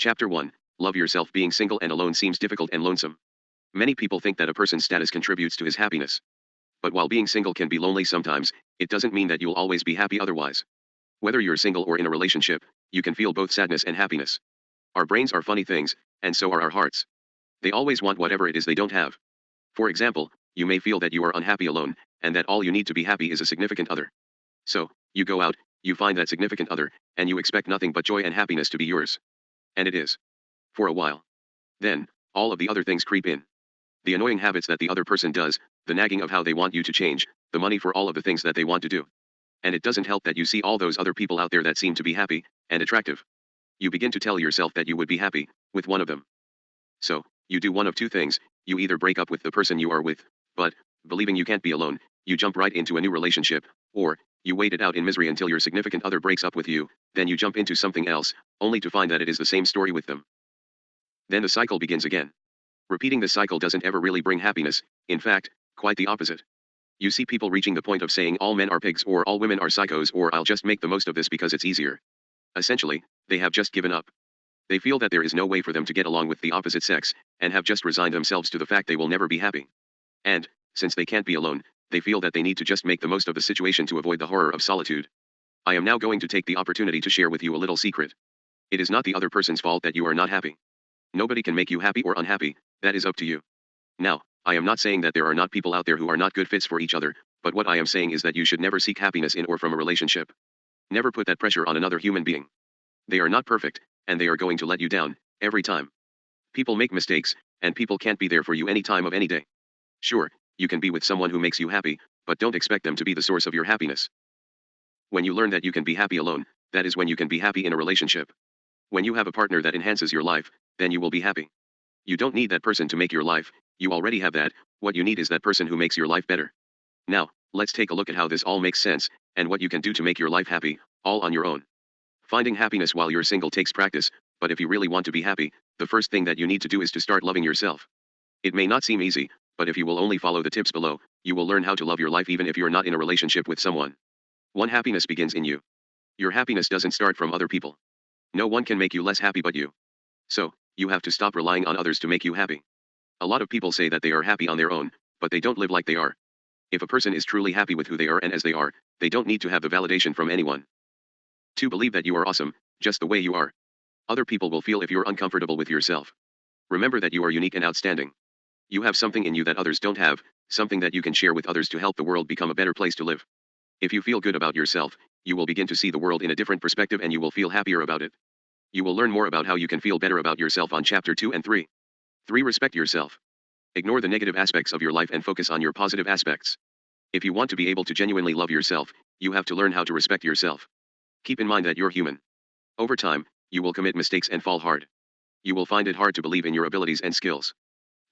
Chapter 1. Love yourself. Being single and alone seems difficult and lonesome. Many people think that a person's status contributes to his happiness. But while being single can be lonely sometimes, it doesn't mean that you'll always be happy otherwise. Whether you're single or in a relationship, you can feel both sadness and happiness. Our brains are funny things, and so are our hearts. They always want whatever it is they don't have. For example, you may feel that you are unhappy alone, and that all you need to be happy is a significant other. So, you go out, you find that significant other, and you expect nothing but joy and happiness to be yours. And it is. For a while. Then, all of the other things creep in. The annoying habits that the other person does, the nagging of how they want you to change, the money for all of the things that they want to do. And it doesn't help that you see all those other people out there that seem to be happy and attractive. You begin to tell yourself that you would be happy with one of them. So, you do one of two things: you either break up with the person you are with, but, believing you can't be alone, you jump right into a new relationship, or, you wait it out in misery until your significant other breaks up with you, then you jump into something else, only to find that it is the same story with them. Then the cycle begins again. Repeating the cycle doesn't ever really bring happiness, in fact, quite the opposite. You see people reaching the point of saying all men are pigs or all women are psychos or I'll just make the most of this because it's easier. Essentially, they have just given up. They feel that there is no way for them to get along with the opposite sex, and have just resigned themselves to the fact they will never be happy. And, since they can't be alone, they feel that they need to just make the most of the situation to avoid the horror of solitude. I am now going to take the opportunity to share with you a little secret. It is not the other person's fault that you are not happy. Nobody can make you happy or unhappy, that is up to you. Now, I am not saying that there are not people out there who are not good fits for each other, but what I am saying is that you should never seek happiness in or from a relationship. Never put that pressure on another human being. They are not perfect, and they are going to let you down, every time. People make mistakes, and people can't be there for you any time of any day. Sure, you can be with someone who makes you happy, but don't expect them to be the source of your happiness. When you learn that you can be happy alone, that is when you can be happy in a relationship. When you have a partner that enhances your life, then you will be happy. You don't need that person to make your life, you already have that. What you need is that person who makes your life better. Now, let's take a look at how this all makes sense, and what you can do to make your life happy, all on your own. Finding happiness while you're single takes practice, but if you really want to be happy, the first thing that you need to do is to start loving yourself. It may not seem easy, but if you will only follow the tips below, you will learn how to love your life even if you're not in a relationship with someone. 1. Happiness begins in you. Your happiness doesn't start from other people. No one can make you less happy but you. So, you have to stop relying on others to make you happy. A lot of people say that they are happy on their own, but they don't live like they are. If a person is truly happy with who they are and as they are, they don't need to have the validation from anyone. 2. Believe that you are awesome, just the way you are. Other people will feel if you're uncomfortable with yourself. Remember that you are unique and outstanding. You have something in you that others don't have, something that you can share with others to help the world become a better place to live. If you feel good about yourself, you will begin to see the world in a different perspective and you will feel happier about it. You will learn more about how you can feel better about yourself on chapter 2 and 3. 3. Respect yourself. Ignore the negative aspects of your life and focus on your positive aspects. If you want to be able to genuinely love yourself, you have to learn how to respect yourself. Keep in mind that you're human. Over time, you will commit mistakes and fall hard. You will find it hard to believe in your abilities and skills.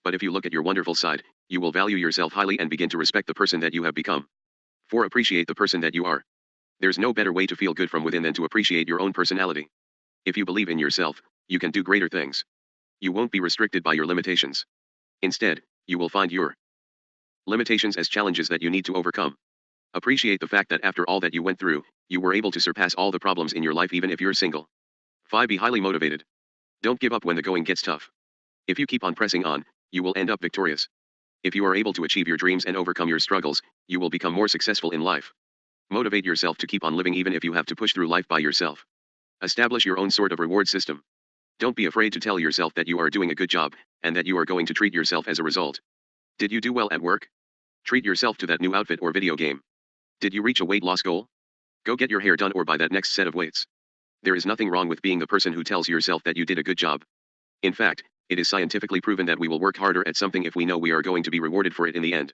But if you look at your wonderful side, you will value yourself highly and begin to respect the person that you have become. 4. Appreciate the person that you are. There's no better way to feel good from within than to appreciate your own personality. If you believe in yourself, you can do greater things. You won't be restricted by your limitations. Instead, you will find your limitations as challenges that you need to overcome. Appreciate the fact that after all that you went through, you were able to surpass all the problems in your life even if you're single. 5. Be highly motivated. Don't give up when the going gets tough. If you keep on pressing on, you will end up victorious. If you are able to achieve your dreams and overcome your struggles, you will become more successful in life. Motivate yourself to keep on living even if you have to push through life by yourself. Establish your own sort of reward system. Don't be afraid to tell yourself that you are doing a good job, and that you are going to treat yourself as a result. Did you do well at work? Treat yourself to that new outfit or video game. Did you reach a weight loss goal? Go get your hair done or buy that next set of weights. There is nothing wrong with being the person who tells yourself that you did a good job. In fact, it is scientifically proven that we will work harder at something if we know we are going to be rewarded for it in the end.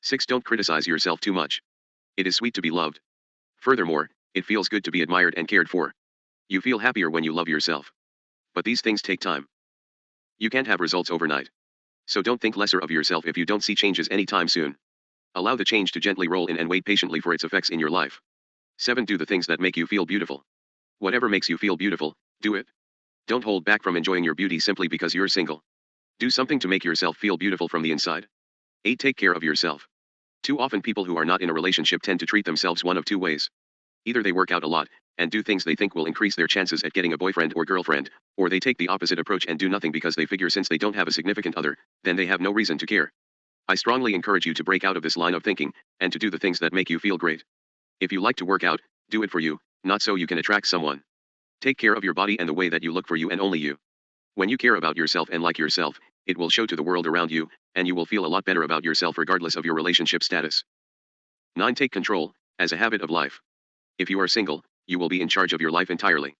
6. Don't criticize yourself too much. It is sweet to be loved. Furthermore, it feels good to be admired and cared for. You feel happier when you love yourself. But these things take time. You can't have results overnight. So don't think lesser of yourself if you don't see changes anytime soon. Allow the change to gently roll in and wait patiently for its effects in your life. 7. Do the things that make you feel beautiful. Whatever makes you feel beautiful, do it. Don't hold back from enjoying your beauty simply because you're single. Do something to make yourself feel beautiful from the inside. 8. Take care of yourself. Too often people who are not in a relationship tend to treat themselves one of two ways. Either they work out a lot, and do things they think will increase their chances at getting a boyfriend or girlfriend, or they take the opposite approach and do nothing because they figure since they don't have a significant other, then they have no reason to care. I strongly encourage you to break out of this line of thinking, and to do the things that make you feel great. If you like to work out, do it for you, not so you can attract someone. Take care of your body and the way that you look for you and only you. When you care about yourself and like yourself, it will show to the world around you, and you will feel a lot better about yourself regardless of your relationship status. 9. Take control, as a habit of life. If you are single, you will be in charge of your life entirely.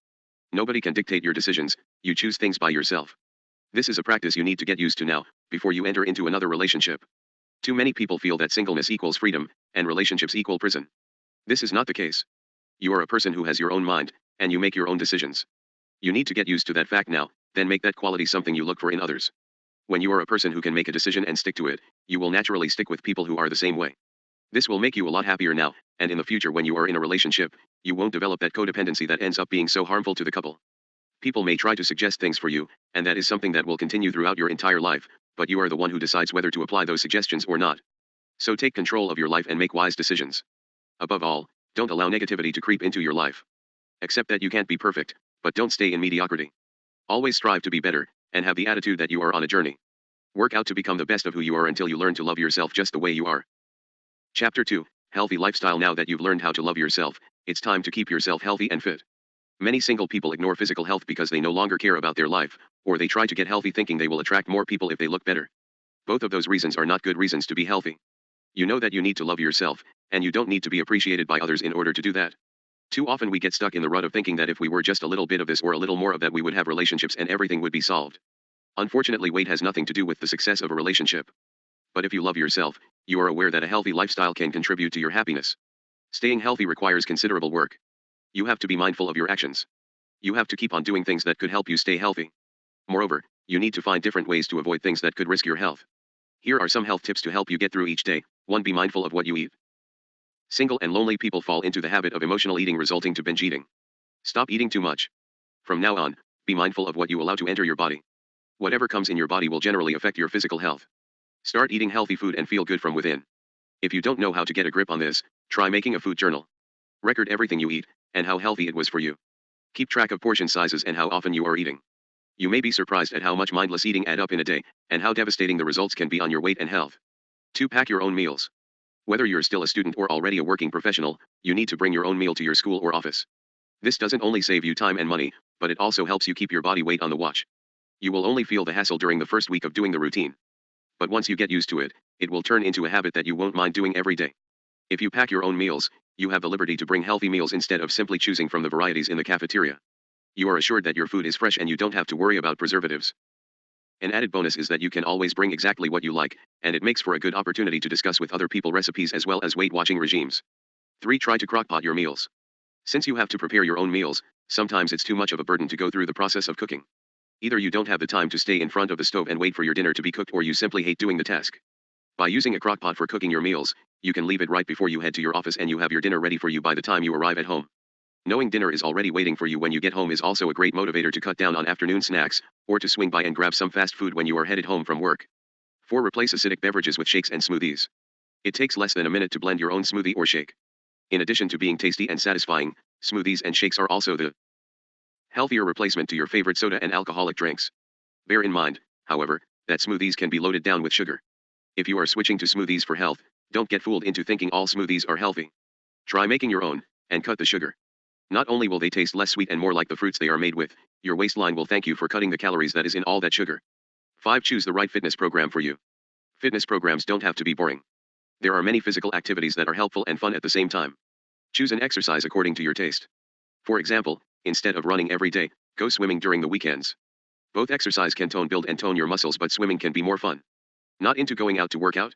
Nobody can dictate your decisions, you choose things by yourself. This is a practice you need to get used to now, before you enter into another relationship. Too many people feel that singleness equals freedom, and relationships equal prison. This is not the case. You are a person who has your own mind, and you make your own decisions. You need to get used to that fact now, then make that quality something you look for in others. When you are a person who can make a decision and stick to it, you will naturally stick with people who are the same way. This will make you a lot happier now, and in the future when you are in a relationship, you won't develop that codependency that ends up being so harmful to the couple. People may try to suggest things for you, and that is something that will continue throughout your entire life, but you are the one who decides whether to apply those suggestions or not. So take control of your life and make wise decisions. Above all, don't allow negativity to creep into your life. Accept that you can't be perfect, but don't stay in mediocrity. Always strive to be better, and have the attitude that you are on a journey. Work out to become the best of who you are until you learn to love yourself just the way you are. Chapter 2, Healthy Lifestyle. Now that you've learned how to love yourself, it's time to keep yourself healthy and fit. Many single people ignore physical health because they no longer care about their life, or they try to get healthy thinking they will attract more people if they look better. Both of those reasons are not good reasons to be healthy. You know that you need to love yourself, and you don't need to be appreciated by others in order to do that. Too often we get stuck in the rut of thinking that if we were just a little bit of this or a little more of that we would have relationships and everything would be solved. Unfortunately, weight has nothing to do with the success of a relationship. But if you love yourself, you are aware that a healthy lifestyle can contribute to your happiness. Staying healthy requires considerable work. You have to be mindful of your actions. You have to keep on doing things that could help you stay healthy. Moreover, you need to find different ways to avoid things that could risk your health. Here are some health tips to help you get through each day. 1. Be mindful of what you eat. Single and lonely people fall into the habit of emotional eating resulting to binge eating. Stop eating too much. From now on, be mindful of what you allow to enter your body. Whatever comes in your body will generally affect your physical health. Start eating healthy food and feel good from within. If you don't know how to get a grip on this, try making a food journal. Record everything you eat, and how healthy it was for you. Keep track of portion sizes and how often you are eating. You may be surprised at how much mindless eating adds up in a day, and how devastating the results can be on your weight and health. 2. Pack your own meals. Whether you're still a student or already a working professional, you need to bring your own meal to your school or office. This doesn't only save you time and money, but it also helps you keep your body weight on the watch. You will only feel the hassle during the first week of doing the routine. But once you get used to it, it will turn into a habit that you won't mind doing every day. If you pack your own meals, you have the liberty to bring healthy meals instead of simply choosing from the varieties in the cafeteria. You are assured that your food is fresh and you don't have to worry about preservatives. An added bonus is that you can always bring exactly what you like, and it makes for a good opportunity to discuss with other people recipes as well as weight-watching regimes. 3. Try to crock-pot your meals. Since you have to prepare your own meals, sometimes it's too much of a burden to go through the process of cooking. Either you don't have the time to stay in front of the stove and wait for your dinner to be cooked, or you simply hate doing the task. By using a crock-pot for cooking your meals, you can leave it right before you head to your office and you have your dinner ready for you by the time you arrive at home. Knowing dinner is already waiting for you when you get home is also a great motivator to cut down on afternoon snacks, or to swing by and grab some fast food when you are headed home from work. 4. Replace acidic beverages with shakes and smoothies. It takes less than a minute to blend your own smoothie or shake. In addition to being tasty and satisfying, smoothies and shakes are also the healthier replacement to your favorite soda and alcoholic drinks. Bear in mind, however, that smoothies can be loaded down with sugar. If you are switching to smoothies for health, don't get fooled into thinking all smoothies are healthy. Try making your own, and cut the sugar. Not only will they taste less sweet and more like the fruits they are made with, your waistline will thank you for cutting the calories that is in all that sugar. 5. Choose the right fitness program for you. Fitness programs don't have to be boring. There are many physical activities that are helpful and fun at the same time. Choose an exercise according to your taste. For example, instead of running every day, go swimming during the weekends. Both exercise can build and tone your muscles, but swimming can be more fun. Not into going out to work out?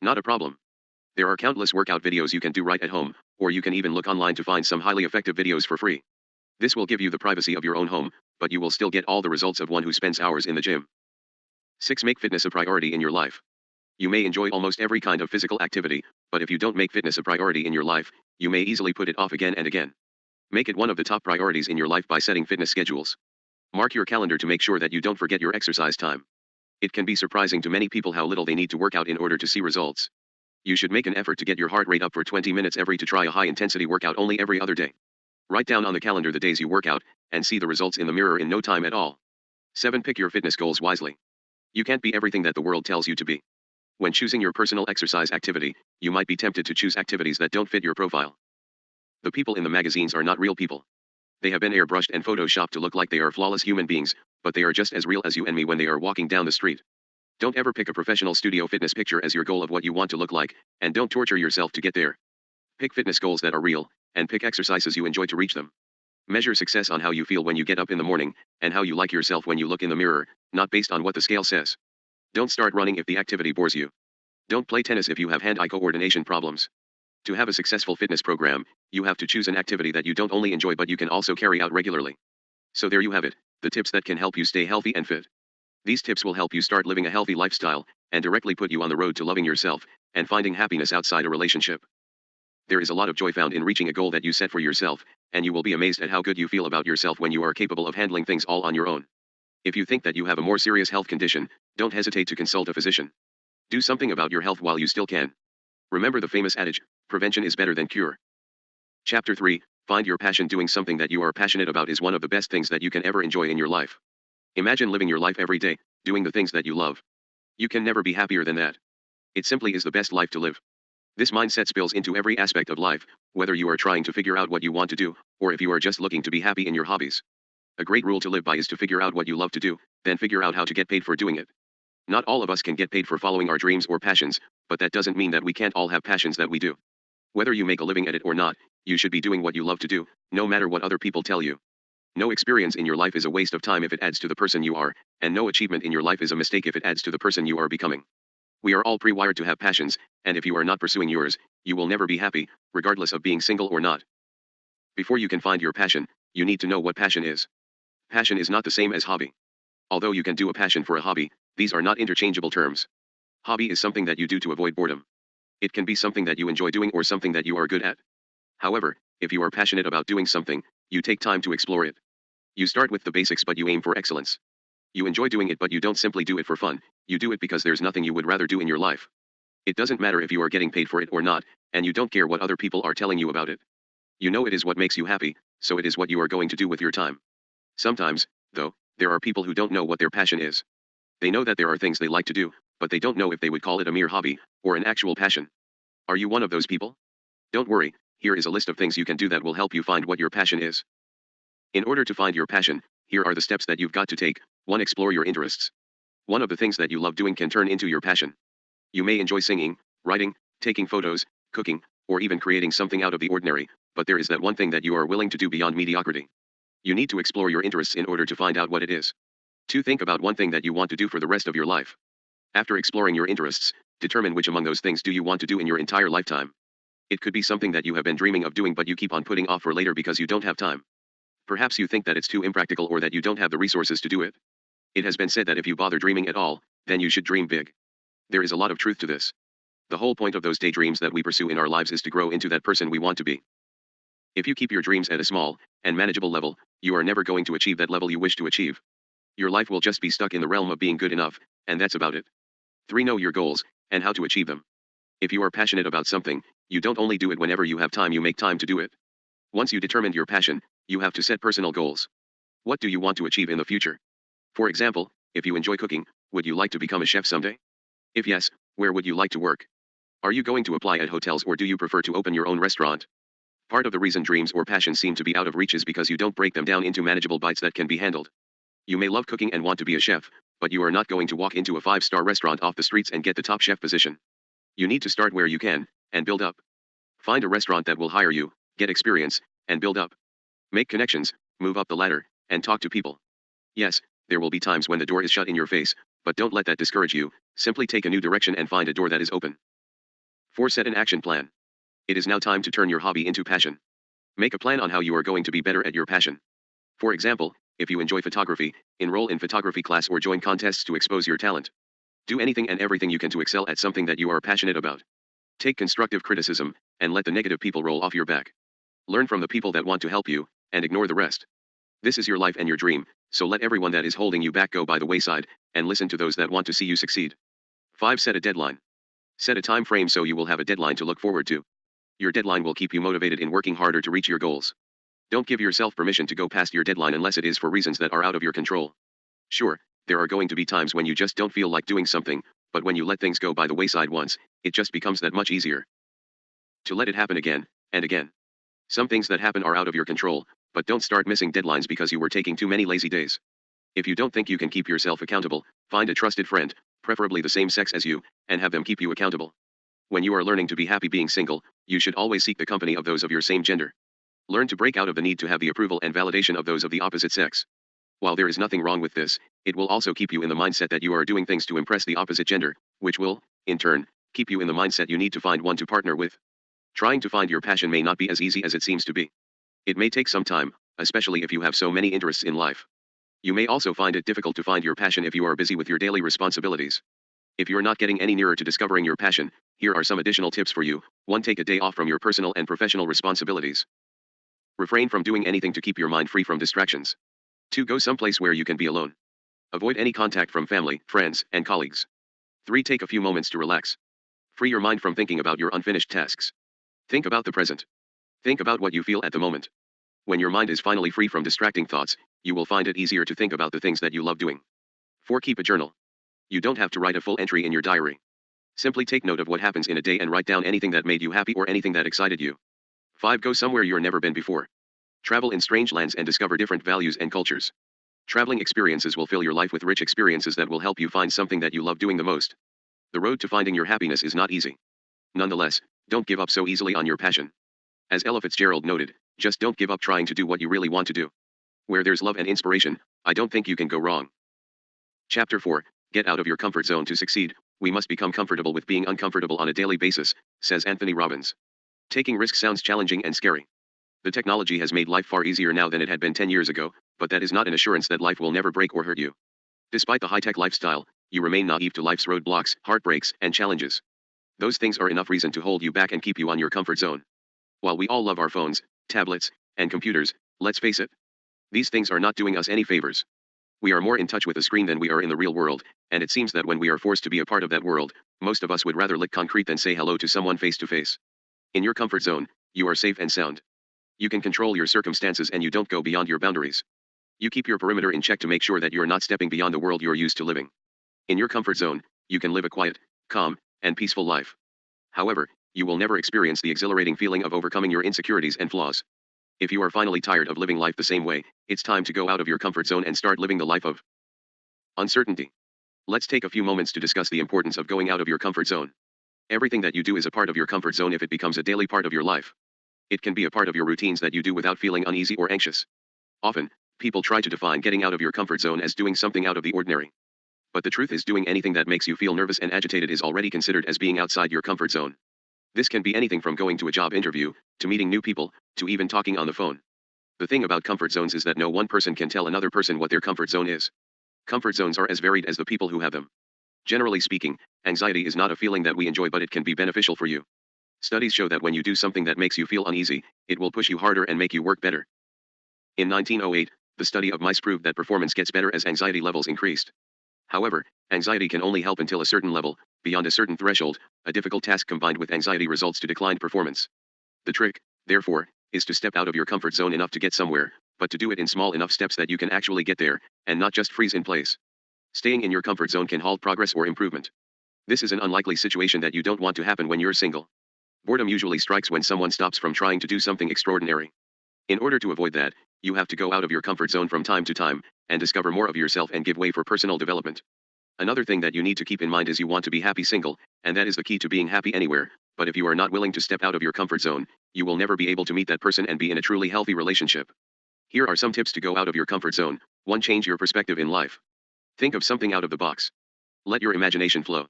Not a problem. There are countless workout videos you can do right at home, or you can even look online to find some highly effective videos for free. This will give you the privacy of your own home, but you will still get all the results of one who spends hours in the gym. 6. Make fitness a priority in your life. You may enjoy almost every kind of physical activity, but if you don't make fitness a priority in your life, you may easily put it off again and again. Make it one of the top priorities in your life by setting fitness schedules. Mark your calendar to make sure that you don't forget your exercise time. It can be surprising to many people how little they need to work out in order to see results. You should make an effort to get your heart rate up for 20 minutes every to try a high-intensity workout only every other day. Write down on the calendar the days you work out, and see the results in the mirror in no time at all. 7. Pick your fitness goals wisely. You can't be everything that the world tells you to be. When choosing your personal exercise activity, you might be tempted to choose activities that don't fit your profile. The people in the magazines are not real people. They have been airbrushed and photoshopped to look like they are flawless human beings, but they are just as real as you and me when they are walking down the street. Don't ever pick a professional studio fitness picture as your goal of what you want to look like, and don't torture yourself to get there. Pick fitness goals that are real, and pick exercises you enjoy to reach them. Measure success on how you feel when you get up in the morning, and how you like yourself when you look in the mirror, not based on what the scale says. Don't start running if the activity bores you. Don't play tennis if you have hand-eye coordination problems. To have a successful fitness program, you have to choose an activity that you don't only enjoy but you can also carry out regularly. So there you have it, the tips that can help you stay healthy and fit. These tips will help you start living a healthy lifestyle, and directly put you on the road to loving yourself, and finding happiness outside a relationship. There is a lot of joy found in reaching a goal that you set for yourself, and you will be amazed at how good you feel about yourself when you are capable of handling things all on your own. If you think that you have a more serious health condition, don't hesitate to consult a physician. Do something about your health while you still can. Remember the famous adage, prevention is better than cure. Chapter 3, Find your passion. Doing something that you are passionate about is one of the best things that you can ever enjoy in your life. Imagine living your life every day, doing the things that you love. You can never be happier than that. It simply is the best life to live. This mindset spills into every aspect of life, whether you are trying to figure out what you want to do, or if you are just looking to be happy in your hobbies. A great rule to live by is to figure out what you love to do, then figure out how to get paid for doing it. Not all of us can get paid for following our dreams or passions, but that doesn't mean that we can't all have passions that we do. Whether you make a living at it or not, you should be doing what you love to do, no matter what other people tell you. No experience in your life is a waste of time if it adds to the person you are, and no achievement in your life is a mistake if it adds to the person you are becoming. We are all pre-wired to have passions, and if you are not pursuing yours, you will never be happy, regardless of being single or not. Before you can find your passion, you need to know what passion is. Passion is not the same as hobby. Although you can do a passion for a hobby, these are not interchangeable terms. Hobby is something that you do to avoid boredom. It can be something that you enjoy doing or something that you are good at. However, if you are passionate about doing something, you take time to explore it. You start with the basics but you aim for excellence. You enjoy doing it but you don't simply do it for fun, you do it because there's nothing you would rather do in your life. It doesn't matter if you are getting paid for it or not, and you don't care what other people are telling you about it. You know it is what makes you happy, so it is what you are going to do with your time. Sometimes, though, there are people who don't know what their passion is. They know that there are things they like to do, but they don't know if they would call it a mere hobby, or an actual passion. Are you one of those people? Don't worry, here is a list of things you can do that will help you find what your passion is. In order to find your passion, here are the steps that you've got to take. 1. Explore your interests. One of the things that you love doing can turn into your passion. You may enjoy singing, writing, taking photos, cooking, or even creating something out of the ordinary, but there is that one thing that you are willing to do beyond mediocrity. You need to explore your interests in order to find out what it is. 2. Think about one thing that you want to do for the rest of your life. After exploring your interests, determine which among those things do you want to do in your entire lifetime. It could be something that you have been dreaming of doing but you keep on putting off for later because you don't have time. Perhaps you think that it's too impractical or that you don't have the resources to do it. It has been said that if you bother dreaming at all, then you should dream big. There is a lot of truth to this. The whole point of those daydreams that we pursue in our lives is to grow into that person we want to be. If you keep your dreams at a small and manageable level, you are never going to achieve that level you wish to achieve. Your life will just be stuck in the realm of being good enough, and that's about it. 3. Know your goals, and how to achieve them. If you are passionate about something, you don't only do it whenever you have time, you make time to do it. Once you determined your passion, you have to set personal goals. What do you want to achieve in the future? For example, if you enjoy cooking, would you like to become a chef someday? If yes, where would you like to work? Are you going to apply at hotels or do you prefer to open your own restaurant? Part of the reason dreams or passions seem to be out of reach is because you don't break them down into manageable bites that can be handled. You may love cooking and want to be a chef, but you are not going to walk into a 5-star restaurant off the streets and get the top chef position. You need to start where you can, and build up. Find a restaurant that will hire you, get experience, and build up. Make connections, move up the ladder, and talk to people. Yes, there will be times when the door is shut in your face, but don't let that discourage you, simply take a new direction and find a door that is open. 4. Set an action plan. It is now time to turn your hobby into passion. Make a plan on how you are going to be better at your passion. For example, if you enjoy photography, enroll in photography class or join contests to expose your talent. Do anything and everything you can to excel at something that you are passionate about. Take constructive criticism, and let the negative people roll off your back. Learn from the people that want to help you, and ignore the rest. This is your life and your dream, so let everyone that is holding you back go by the wayside, and listen to those that want to see you succeed. 5. Set a deadline. Set a time frame so you will have a deadline to look forward to. Your deadline will keep you motivated in working harder to reach your goals. Don't give yourself permission to go past your deadline unless it is for reasons that are out of your control. Sure, there are going to be times when you just don't feel like doing something, but when you let things go by the wayside once, it just becomes that much easier to let it happen again and again. Some things that happen are out of your control, but don't start missing deadlines because you were taking too many lazy days. If you don't think you can keep yourself accountable, find a trusted friend, preferably the same sex as you, and have them keep you accountable. When you are learning to be happy being single, you should always seek the company of those of your same gender. Learn to break out of the need to have the approval and validation of those of the opposite sex. While there is nothing wrong with this, it will also keep you in the mindset that you are doing things to impress the opposite gender, which will, in turn, keep you in the mindset you need to find one to partner with. Trying to find your passion may not be as easy as it seems to be. It may take some time, especially if you have so many interests in life. You may also find it difficult to find your passion if you are busy with your daily responsibilities. If you're not getting any nearer to discovering your passion, here are some additional tips for you. 1. Take a day off from your personal and professional responsibilities. Refrain from doing anything to keep your mind free from distractions. 2. Go someplace where you can be alone. Avoid any contact from family, friends, and colleagues. 3. Take a few moments to relax. Free your mind from thinking about your unfinished tasks. Think about the present. Think about what you feel at the moment. When your mind is finally free from distracting thoughts, you will find it easier to think about the things that you love doing. 4. Keep a journal. You don't have to write a full entry in your diary. Simply take note of what happens in a day and write down anything that made you happy or anything that excited you. 5. Go somewhere you've never been before. Travel in strange lands and discover different values and cultures. Traveling experiences will fill your life with rich experiences that will help you find something that you love doing the most. The road to finding your happiness is not easy. Nonetheless, don't give up so easily on your passion. As Ella Fitzgerald noted, just don't give up trying to do what you really want to do. Where there's love and inspiration, I don't think you can go wrong. Chapter 4. Get out of your comfort zone to succeed. We must become comfortable with being uncomfortable on a daily basis, says Anthony Robbins. Taking risks sounds challenging and scary. The technology has made life far easier now than it had been 10 years ago, but that is not an assurance that life will never break or hurt you. Despite the high-tech lifestyle, you remain naive to life's roadblocks, heartbreaks, and challenges. Those things are enough reason to hold you back and keep you on your comfort zone. While we all love our phones, tablets, and computers, let's face it. These things are not doing us any favors. We are more in touch with the screen than we are in the real world, and it seems that when we are forced to be a part of that world, most of us would rather lick concrete than say hello to someone face to face. In your comfort zone, you are safe and sound. You can control your circumstances and you don't go beyond your boundaries. You keep your perimeter in check to make sure that you are not stepping beyond the world you're used to living. In your comfort zone, you can live a quiet, calm, and peaceful life. However, you will never experience the exhilarating feeling of overcoming your insecurities and flaws. If you are finally tired of living life the same way, it's time to go out of your comfort zone and start living the life of uncertainty. Let's take a few moments to discuss the importance of going out of your comfort zone. Everything that you do is a part of your comfort zone if it becomes a daily part of your life. It can be a part of your routines that you do without feeling uneasy or anxious. Often, people try to define getting out of your comfort zone as doing something out of the ordinary. But the truth is, doing anything that makes you feel nervous and agitated is already considered as being outside your comfort zone. This can be anything from going to a job interview, to meeting new people, to even talking on the phone. The thing about comfort zones is that no one person can tell another person what their comfort zone is. Comfort zones are as varied as the people who have them. Generally speaking, anxiety is not a feeling that we enjoy, but it can be beneficial for you. Studies show that when you do something that makes you feel uneasy, it will push you harder and make you work better. In 1908, the study of mice proved that performance gets better as anxiety levels increased. However, anxiety can only help until a certain level. Beyond a certain threshold, a difficult task combined with anxiety results to declined performance. The trick, therefore, is to step out of your comfort zone enough to get somewhere, but to do it in small enough steps that you can actually get there, and not just freeze in place. Staying in your comfort zone can halt progress or improvement. This is an unlikely situation that you don't want to happen when you're single. Boredom usually strikes when someone stops from trying to do something extraordinary. In order to avoid that, you have to go out of your comfort zone from time to time, and discover more of yourself and give way for personal development. Another thing that you need to keep in mind is you want to be happy single, and that is the key to being happy anywhere, but if you are not willing to step out of your comfort zone, you will never be able to meet that person and be in a truly healthy relationship. Here are some tips to go out of your comfort zone. 1. Change your perspective in life. Think of something out of the box. Let your imagination flow.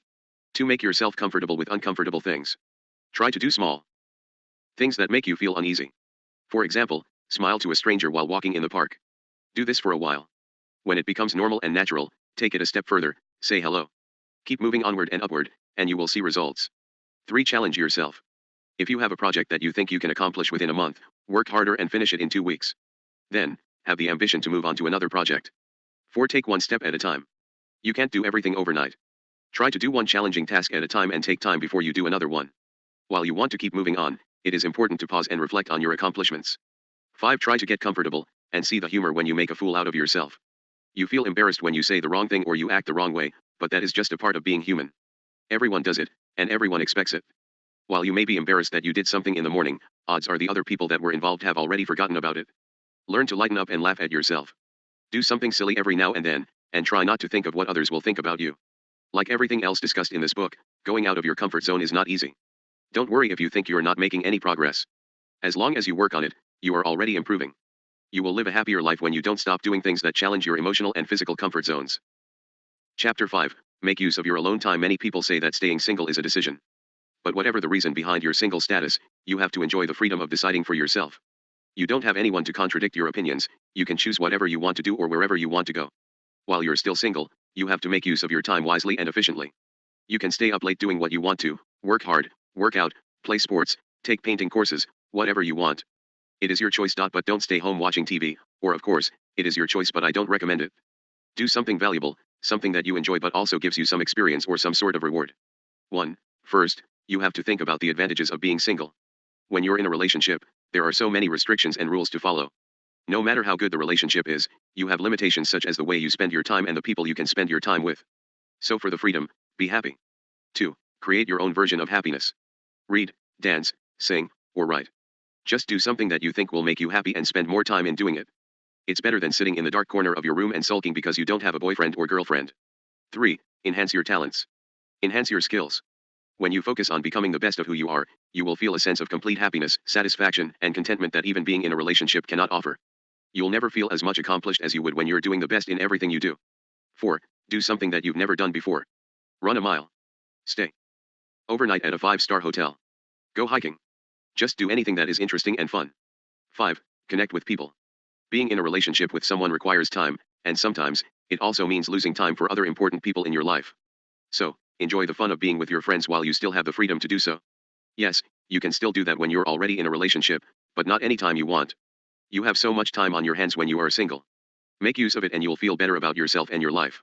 2. Make yourself comfortable with uncomfortable things. Try to do small things that make you feel uneasy. For example, smile to a stranger while walking in the park. Do this for a while. When it becomes normal and natural, take it a step further, say hello. Keep moving onward and upward, and you will see results. 3. Challenge yourself. If you have a project that you think you can accomplish within a month, work harder and finish it in 2 weeks. Then, have the ambition to move on to another project. 4. Take one step at a time. You can't do everything overnight. Try to do one challenging task at a time and take time before you do another one. While you want to keep moving on, it is important to pause and reflect on your accomplishments. 5. Try to get comfortable, and see the humor when you make a fool out of yourself. You feel embarrassed when you say the wrong thing or you act the wrong way, but that is just a part of being human. Everyone does it, and everyone expects it. While you may be embarrassed that you did something in the morning, odds are the other people that were involved have already forgotten about it. Learn to lighten up and laugh at yourself. Do something silly every now and then, and try not to think of what others will think about you. Like everything else discussed in this book, going out of your comfort zone is not easy. Don't worry if you think you are not making any progress. As long as you work on it, you are already improving. You will live a happier life when you don't stop doing things that challenge your emotional and physical comfort zones. Chapter 5. Make use of your alone time. Many people say that staying single is a decision. But whatever the reason behind your single status, you have to enjoy the freedom of deciding for yourself. You don't have anyone to contradict your opinions, you can choose whatever you want to do or wherever you want to go. While you're still single, you have to make use of your time wisely and efficiently. You can stay up late doing what you want to, work hard, work out, play sports, take painting courses, whatever you want. It is your choice. But don't stay home watching TV, or of course, it is your choice but I don't recommend it. Do something valuable, something that you enjoy but also gives you some experience or some sort of reward. 1. First, you have to think about the advantages of being single. When you're in a relationship, there are so many restrictions and rules to follow. No matter how good the relationship is, you have limitations such as the way you spend your time and the people you can spend your time with. So for the freedom, be happy. 2. Create your own version of happiness. Read, dance, sing, or write. Just do something that you think will make you happy and spend more time in doing it. It's better than sitting in the dark corner of your room and sulking because you don't have a boyfriend or girlfriend. 3. Enhance your talents. Enhance your skills. When you focus on becoming the best of who you are, you will feel a sense of complete happiness, satisfaction, and contentment that even being in a relationship cannot offer. You'll never feel as much accomplished as you would when you're doing the best in everything you do. 4. Do something that you've never done before. Run a mile. Stay overnight at a 5-star hotel. Go hiking. Just do anything that is interesting and fun. 5. Connect with people. Being in a relationship with someone requires time, and sometimes, it also means losing time for other important people in your life. So, enjoy the fun of being with your friends while you still have the freedom to do so. Yes, you can still do that when you're already in a relationship, but not anytime you want. You have so much time on your hands when you are single. Make use of it and you'll feel better about yourself and your life.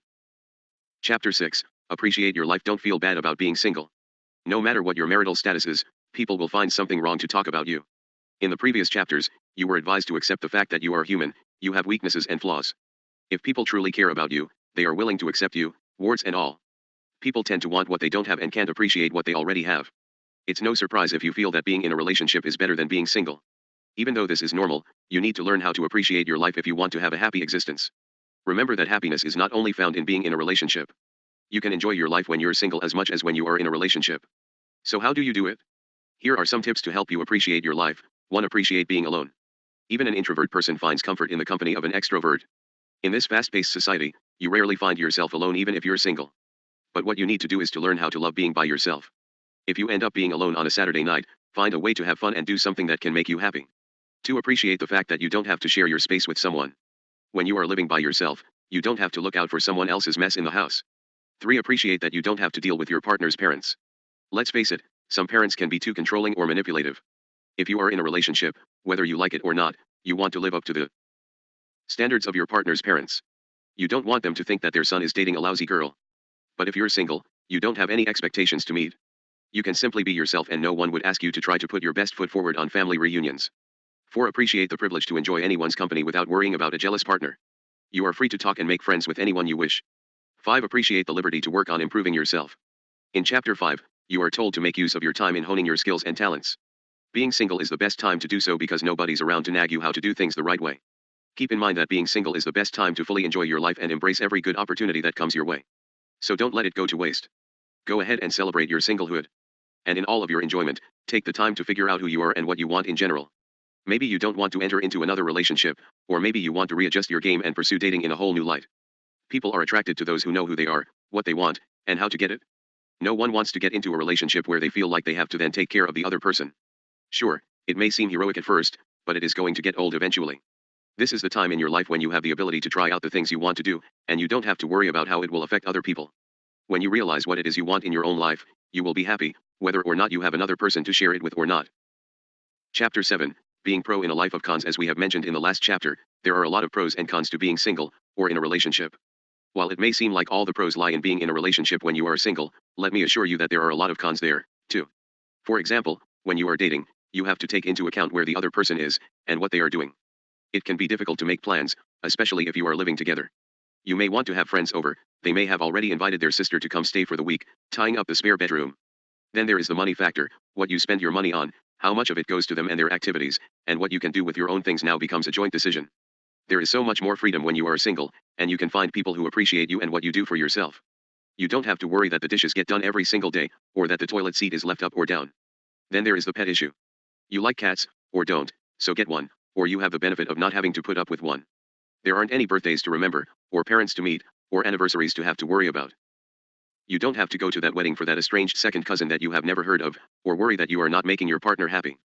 Chapter 6. Appreciate your life. Don't feel bad about being single. No matter what your marital status is, people will find something wrong to talk about you. In the previous chapters, you were advised to accept the fact that you are human, you have weaknesses and flaws. If people truly care about you, they are willing to accept you, warts and all. People tend to want what they don't have and can't appreciate what they already have. It's no surprise if you feel that being in a relationship is better than being single. Even though this is normal, you need to learn how to appreciate your life if you want to have a happy existence. Remember that happiness is not only found in being in a relationship. You can enjoy your life when you're single as much as when you are in a relationship. So how do you do it? Here are some tips to help you appreciate your life. 1. Appreciate being alone. Even an introvert person finds comfort in the company of an extrovert. In this fast-paced society, you rarely find yourself alone even if you're single. But what you need to do is to learn how to love being by yourself. If you end up being alone on a Saturday night, find a way to have fun and do something that can make you happy. 2. Appreciate the fact that you don't have to share your space with someone. When you are living by yourself, you don't have to look out for someone else's mess in the house. 3. Appreciate that you don't have to deal with your partner's parents. Let's face it, some parents can be too controlling or manipulative. If you are in a relationship, whether you like it or not, you want to live up to the standards of your partner's parents. You don't want them to think that their son is dating a lousy girl. But if you're single, you don't have any expectations to meet. You can simply be yourself and no one would ask you to try to put your best foot forward on family reunions. 4. Appreciate the privilege to enjoy anyone's company without worrying about a jealous partner. You are free to talk and make friends with anyone you wish. 5. Appreciate the liberty to work on improving yourself. In Chapter 5, you are told to make use of your time in honing your skills and talents. Being single is the best time to do so because nobody's around to nag you how to do things the right way. Keep in mind that being single is the best time to fully enjoy your life and embrace every good opportunity that comes your way. So don't let it go to waste. Go ahead and celebrate your singlehood. And in all of your enjoyment, take the time to figure out who you are and what you want in general. Maybe you don't want to enter into another relationship, or maybe you want to readjust your game and pursue dating in a whole new light. People are attracted to those who know who they are, what they want, and how to get it. No one wants to get into a relationship where they feel like they have to then take care of the other person. Sure, it may seem heroic at first, but it is going to get old eventually. This is the time in your life when you have the ability to try out the things you want to do, and you don't have to worry about how it will affect other people. When you realize what it is you want in your own life, you will be happy, whether or not you have another person to share it with or not. Chapter 7, Being pro in a life of cons. As we have mentioned in the last chapter, there are a lot of pros and cons to being single, or in a relationship. While it may seem like all the pros lie in being in a relationship when you are single, let me assure you that there are a lot of cons there, too. For example, when you are dating, you have to take into account where the other person is, and what they are doing. It can be difficult to make plans, especially if you are living together. You may want to have friends over, they may have already invited their sister to come stay for the week, tying up the spare bedroom. Then there is the money factor, what you spend your money on, how much of it goes to them and their activities, and what you can do with your own things now becomes a joint decision. There is so much more freedom when you are single, and you can find people who appreciate you and what you do for yourself. You don't have to worry that the dishes get done every single day, or that the toilet seat is left up or down. Then there is the pet issue. You like cats, or don't, so get one, or you have the benefit of not having to put up with one. There aren't any birthdays to remember, or parents to meet, or anniversaries to have to worry about. You don't have to go to that wedding for that estranged second cousin that you have never heard of, or worry that you are not making your partner happy.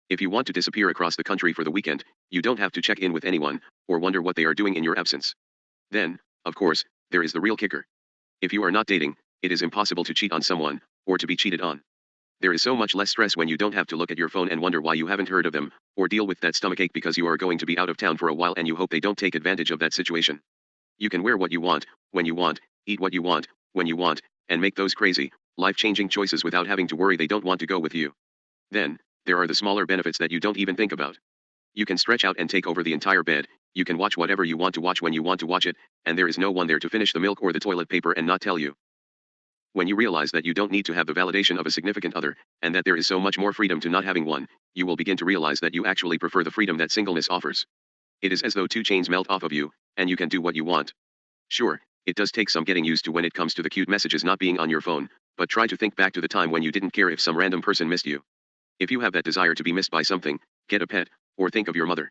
If you want to disappear across the country for the weekend, you don't have to check in with anyone, or wonder what they are doing in your absence. Then, of course, there is the real kicker. If you are not dating, it is impossible to cheat on someone, or to be cheated on. There is so much less stress when you don't have to look at your phone and wonder why you haven't heard of them, or deal with that stomachache because you are going to be out of town for a while and you hope they don't take advantage of that situation. You can wear what you want, when you want, eat what you want, when you want, and make those crazy, life-changing choices without having to worry they don't want to go with you. Then, there are the smaller benefits that you don't even think about. You can stretch out and take over the entire bed, you can watch whatever you want to watch when you want to watch it, and there is no one there to finish the milk or the toilet paper and not tell you. When you realize that you don't need to have the validation of a significant other, and that there is so much more freedom to not having one, you will begin to realize that you actually prefer the freedom that singleness offers. It is as though two chains melt off of you, and you can do what you want. Sure, it does take some getting used to when it comes to the cute messages not being on your phone, but try to think back to the time when you didn't care if some random person missed you. If you have that desire to be missed by something, get a pet, or think of your mother.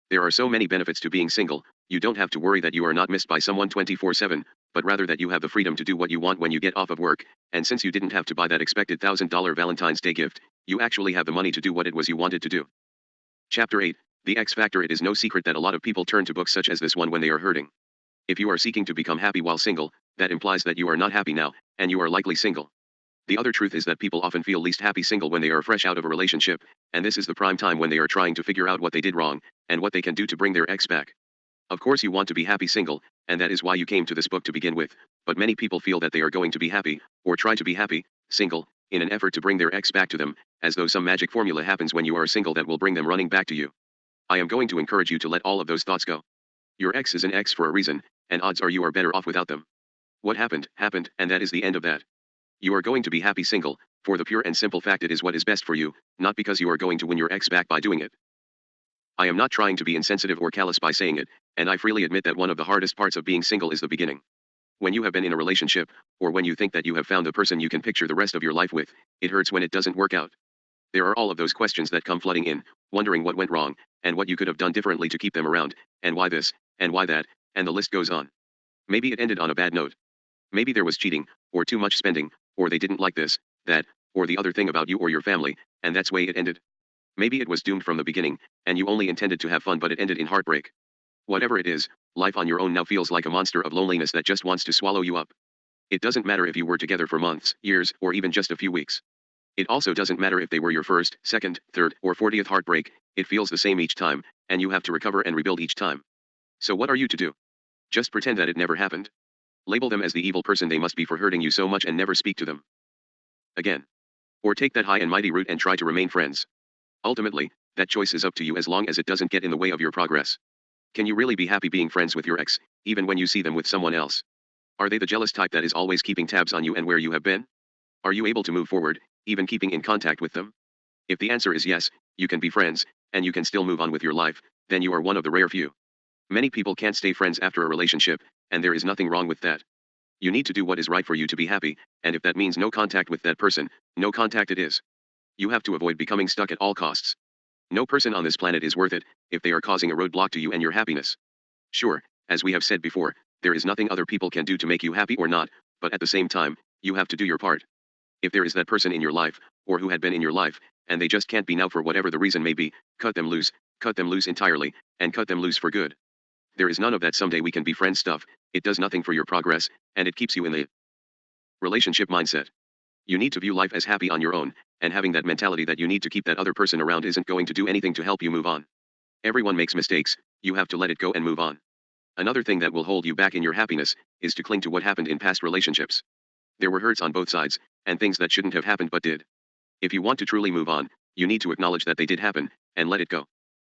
There are so many benefits to being single, you don't have to worry that you are not missed by someone 24/7, but rather that you have the freedom to do what you want when you get off of work, and since you didn't have to buy that expected $1,000 Valentine's Day gift, you actually have the money to do what it was you wanted to do. Chapter 8, The X Factor. It is no secret that a lot of people turn to books such as this one when they are hurting. If you are seeking to become happy while single, that implies that you are not happy now, and you are likely single. The other truth is that people often feel least happy single when they are fresh out of a relationship, and this is the prime time when they are trying to figure out what they did wrong, and what they can do to bring their ex back. Of course you want to be happy single, and that is why you came to this book to begin with, but many people feel that they are going to be happy, or try to be happy, single, in an effort to bring their ex back to them, as though some magic formula happens when you are single that will bring them running back to you. I am going to encourage you to let all of those thoughts go. Your ex is an ex for a reason, and odds are you are better off without them. What happened, happened, and that is the end of that. You are going to be happy single, for the pure and simple fact it is what is best for you, not because you are going to win your ex back by doing it. I am not trying to be insensitive or callous by saying it, and I freely admit that one of the hardest parts of being single is the beginning. When you have been in a relationship, or when you think that you have found the person you can picture the rest of your life with, it hurts when it doesn't work out. There are all of those questions that come flooding in, wondering what went wrong, and what you could have done differently to keep them around, and why this, and why that, and the list goes on. Maybe it ended on a bad note. Maybe there was cheating, or too much spending, or they didn't like this, that, or the other thing about you or your family, and that's way it ended. Maybe it was doomed from the beginning, and you only intended to have fun but it ended in heartbreak. Whatever it is, life on your own now feels like a monster of loneliness that just wants to swallow you up. It doesn't matter if you were together for months, years, or even just a few weeks. It also doesn't matter if they were your first, second, third, or 40th heartbreak, it feels the same each time, and you have to recover and rebuild each time. So what are you to do? Just pretend that it never happened. Label them as the evil person they must be for hurting you so much and never speak to them again. Or take that high and mighty route and try to remain friends. Ultimately, that choice is up to you as long as it doesn't get in the way of your progress. Can you really be happy being friends with your ex, even when you see them with someone else? Are they the jealous type that is always keeping tabs on you and where you have been? Are you able to move forward, even keeping in contact with them? If the answer is yes, you can be friends, and you can still move on with your life, then you are one of the rare few. Many people can't stay friends after a relationship, and there is nothing wrong with that. You need to do what is right for you to be happy, and if that means no contact with that person, no contact it is. You have to avoid becoming stuck at all costs. No person on this planet is worth it, if they are causing a roadblock to you and your happiness. Sure, as we have said before, there is nothing other people can do to make you happy or not, but at the same time, you have to do your part. If there is that person in your life, or who had been in your life, and they just can't be now for whatever the reason may be, cut them loose entirely, and cut them loose for good. There is none of that someday we can be friends stuff, it does nothing for your progress, and it keeps you in the relationship mindset. You need to view life as happy on your own, and having that mentality that you need to keep that other person around isn't going to do anything to help you move on. Everyone makes mistakes, you have to let it go and move on. Another thing that will hold you back in your happiness is to cling to what happened in past relationships. There were hurts on both sides, and things that shouldn't have happened but did. If you want to truly move on, you need to acknowledge that they did happen, and let it go.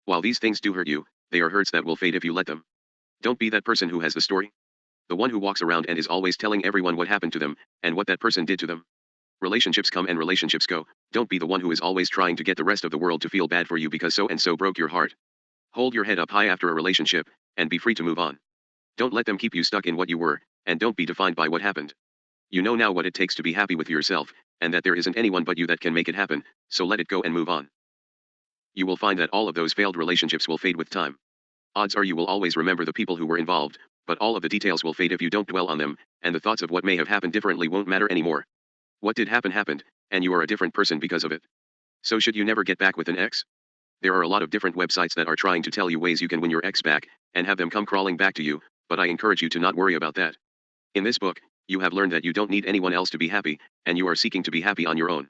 While these things do hurt you, they are hurts that will fade if you let them. Don't be that person who has the story. The one who walks around and is always telling everyone what happened to them, and what that person did to them. Relationships come and relationships go. Don't be the one who is always trying to get the rest of the world to feel bad for you because so and so broke your heart. Hold your head up high after a relationship, and be free to move on. Don't let them keep you stuck in what you were, and don't be defined by what happened. You know now what it takes to be happy with yourself, and that there isn't anyone but you that can make it happen, so let it go and move on. You will find that all of those failed relationships will fade with time. Odds are you will always remember the people who were involved, but all of the details will fade if you don't dwell on them, and the thoughts of what may have happened differently won't matter anymore. What did happen happened, and you are a different person because of it. So should you never get back with an ex? There are a lot of different websites that are trying to tell you ways you can win your ex back, and have them come crawling back to you, but I encourage you to not worry about that. In this book, you have learned that you don't need anyone else to be happy, and you are seeking to be happy on your own.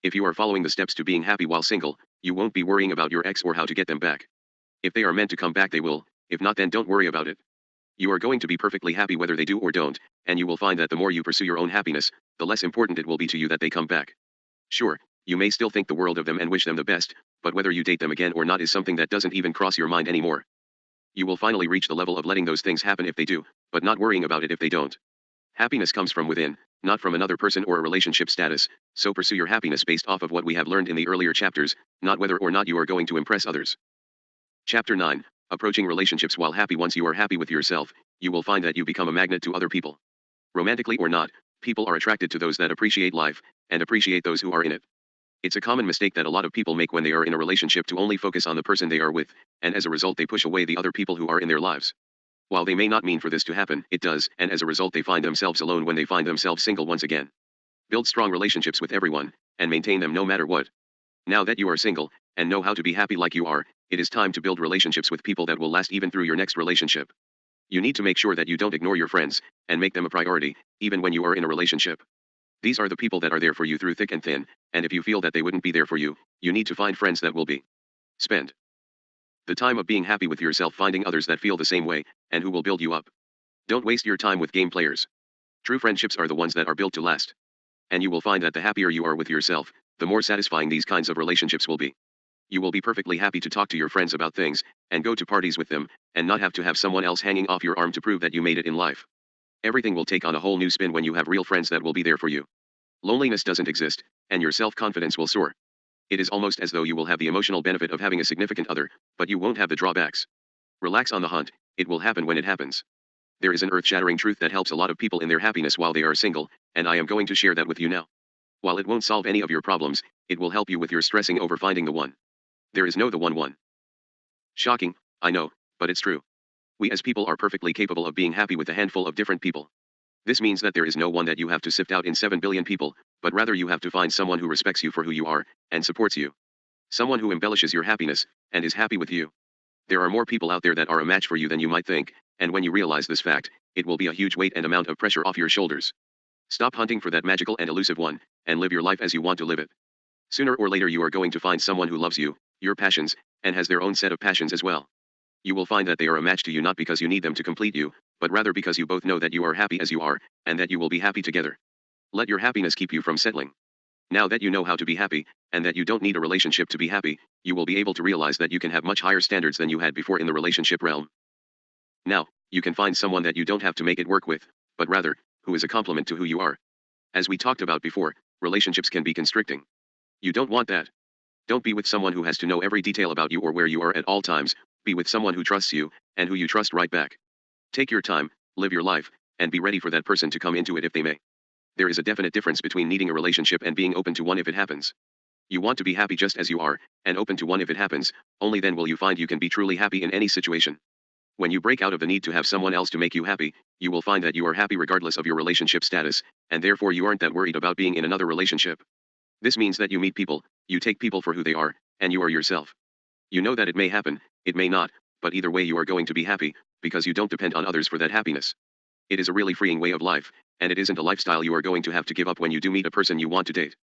If you are following the steps to being happy while single, you won't be worrying about your ex or how to get them back. If they are meant to come back they will, if not then don't worry about it. You are going to be perfectly happy whether they do or don't, and you will find that the more you pursue your own happiness, the less important it will be to you that they come back. Sure, you may still think the world of them and wish them the best, but whether you date them again or not is something that doesn't even cross your mind anymore. You will finally reach the level of letting those things happen if they do, but not worrying about it if they don't. Happiness comes from within, not from another person or a relationship status, so pursue your happiness based off of what we have learned in the earlier chapters, not whether or not you are going to impress others. Chapter 9. Approaching relationships while happy. Once you are happy with yourself, you will find that you become a magnet to other people. Romantically or not, people are attracted to those that appreciate life, and appreciate those who are in it. It's a common mistake that a lot of people make when they are in a relationship to only focus on the person they are with, and as a result they push away the other people who are in their lives. While they may not mean for this to happen, it does, and as a result they find themselves alone when they find themselves single once again. Build strong relationships with everyone, and maintain them no matter what. Now that you are single, and know how to be happy like you are, it is time to build relationships with people that will last even through your next relationship. You need to make sure that you don't ignore your friends, and make them a priority, even when you are in a relationship. These are the people that are there for you through thick and thin, and if you feel that they wouldn't be there for you, you need to find friends that will be. Spend the time of being happy with yourself finding others that feel the same way, and who will build you up. Don't waste your time with game players. True friendships are the ones that are built to last. And you will find that the happier you are with yourself, the more satisfying these kinds of relationships will be. You will be perfectly happy to talk to your friends about things, and go to parties with them, and not have to have someone else hanging off your arm to prove that you made it in life. Everything will take on a whole new spin when you have real friends that will be there for you. Loneliness doesn't exist, and your self-confidence will soar. It is almost as though you will have the emotional benefit of having a significant other, but you won't have the drawbacks. Relax on the hunt, it will happen when it happens. There is an earth-shattering truth that helps a lot of people in their happiness while they are single, and I am going to share that with you now. While it won't solve any of your problems, it will help you with your stressing over finding the one. There is no the one. Shocking, I know, but it's true. We as people are perfectly capable of being happy with a handful of different people. This means that there is no one that you have to sift out in 7 billion people, but rather you have to find someone who respects you for who you are, and supports you. Someone who embellishes your happiness, and is happy with you. There are more people out there that are a match for you than you might think, and when you realize this fact, it will be a huge weight and amount of pressure off your shoulders. Stop hunting for that magical and elusive one, and live your life as you want to live it. Sooner or later you are going to find someone who loves you, your passions, and has their own set of passions as well. You will find that they are a match to you not because you need them to complete you, but rather because you both know that you are happy as you are, and that you will be happy together. Let your happiness keep you from settling. Now that you know how to be happy, and that you don't need a relationship to be happy, you will be able to realize that you can have much higher standards than you had before in the relationship realm. Now, you can find someone that you don't have to make it work with, but rather, who is a complement to who you are. As we talked about before, relationships can be constricting. You don't want that. Don't be with someone who has to know every detail about you or where you are at all times. Be with someone who trusts you, and who you trust right back. Take your time, live your life, and be ready for that person to come into it if they may. There is a definite difference between needing a relationship and being open to one if it happens. You want to be happy just as you are, and open to one if it happens, only then will you find you can be truly happy in any situation. When you break out of the need to have someone else to make you happy, you will find that you are happy regardless of your relationship status, and therefore you aren't that worried about being in another relationship. This means that you meet people, you take people for who they are, and you are yourself. You know that it may happen, it may not, but either way you are going to be happy, because you don't depend on others for that happiness. It is a really freeing way of life, and it isn't a lifestyle you are going to have to give up when you do meet a person you want to date.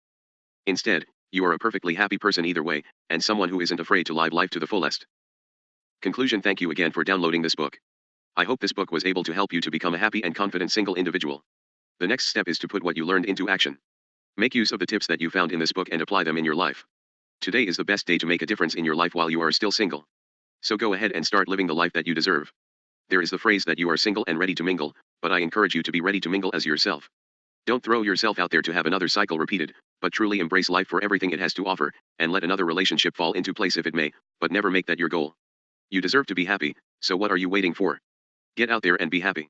Instead, you are a perfectly happy person either way, and someone who isn't afraid to live life to the fullest. Conclusion. Thank you again for downloading this book. I hope this book was able to help you to become a happy and confident single individual. The next step is to put what you learned into action. Make use of the tips that you found in this book and apply them in your life. Today is the best day to make a difference in your life while you are still single. So go ahead and start living the life that you deserve. There is the phrase that you are single and ready to mingle, but I encourage you to be ready to mingle as yourself. Don't throw yourself out there to have another cycle repeated, but truly embrace life for everything it has to offer, and let another relationship fall into place if it may, but never make that your goal. You deserve to be happy, so what are you waiting for? Get out there and be happy.